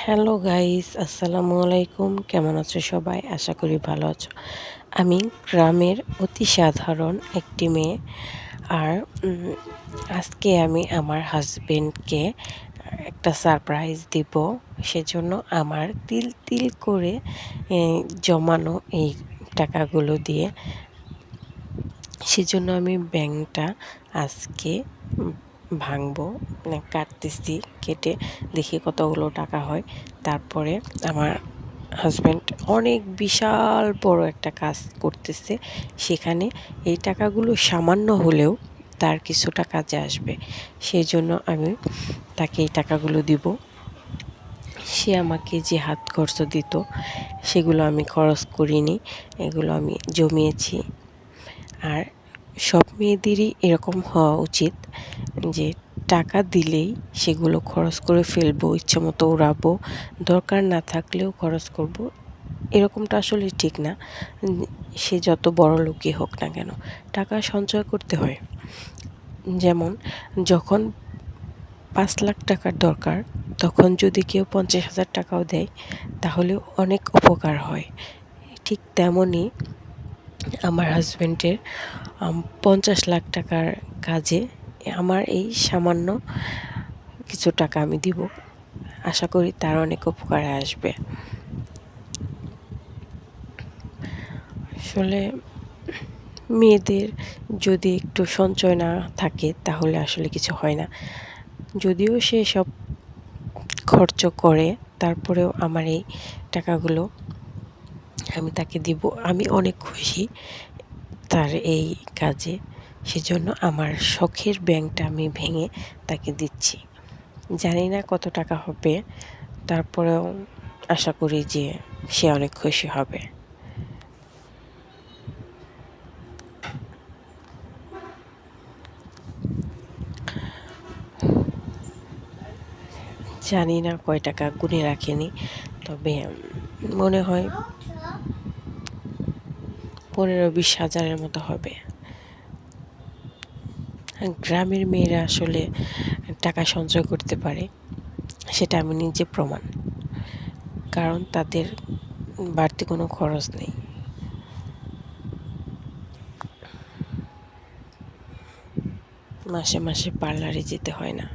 Hello guys, আসসালামু আলাইকুম। কেমন আছো সবাই? আশা করি ভালো আছো। আমি গ্রামের অতি সাধারণ একটি মেয়ে। আর আজকে আমি আমার হাসব্যান্ডকে একটা সারপ্রাইজ দিব। সেজন্য আমার তিল তিল করে জমানো এই টাকাগুলো দিয়ে সেজন্য আমি ব্যাংকটা আজকে ভাঙবো, মানে কাটতেছি। কেটে দেখি কতগুলো টাকা হয়। তারপরে আমার হাজব্যান্ড অনেক বিশাল বড় একটা কাজ করতেছে। সেখানে এই টাকাগুলো সামান্য হলেও তার কিছুটা কাজে আসবে। সেজন্য আমি তাকে এই টাকাগুলো দিব। সে আমাকে যে হাত খরচ দিত সেগুলো আমি খরচ করিনি, এগুলো আমি জমিয়েছি। আর সব মেয়েদেরই এরকম হওয়া উচিত যে টাকা দিলেই সেগুলো খরচ করে ফেলবো, ইচ্ছেমতো উড়াবো, দরকার না থাকলেও খরচ করব। এরকমটা আসলে ঠিক না। সে যত বড় লোকই হোক না কেন, টাকা সঞ্চয় করতে হয়। যেমন যখন 5 লাখ টাকার দরকার, তখন যদি কেউ 50,000 টাকাও দেয় তাহলেও অনেক উপকার হয়। ঠিক তেমনই আমার হাজব্যান্ডের 50 লাখ টাকার কাজে আমার এই সামান্য কিছু টাকা আমি দিব। আশা করি তার অনেক উপকারে আসবে। আসলে মেয়েদের যদি একটু সঞ্চয় না থাকে তাহলে আসলে কিছু হয় না। যদিও সে সব খরচ করে, তারপরেও আমার এই টাকাগুলো আমি তাকে দিব। আমি অনেক খুশি তার এই কাজে। সেজন্য আমার শখের ব্যাংকটা আমি ভেঙে তাকে দিচ্ছি। জানি না কত টাকা হবে, তারপরেও আশা করি যে সে অনেক খুশি হবে। জানি না কয় টাকা গুনে রাখেনি, তবে মনে হয় 15-20 হাজারের মতো হবে। গ্রামের মেয়েরা আসলে টাকা সঞ্চয় করতে পারে, সেটা আমি নিজে প্রমাণ। কারণ তাদের বাড়তি কোনো খরচ নেই। মাসে মাসে পার্লারে যেতে হয় না।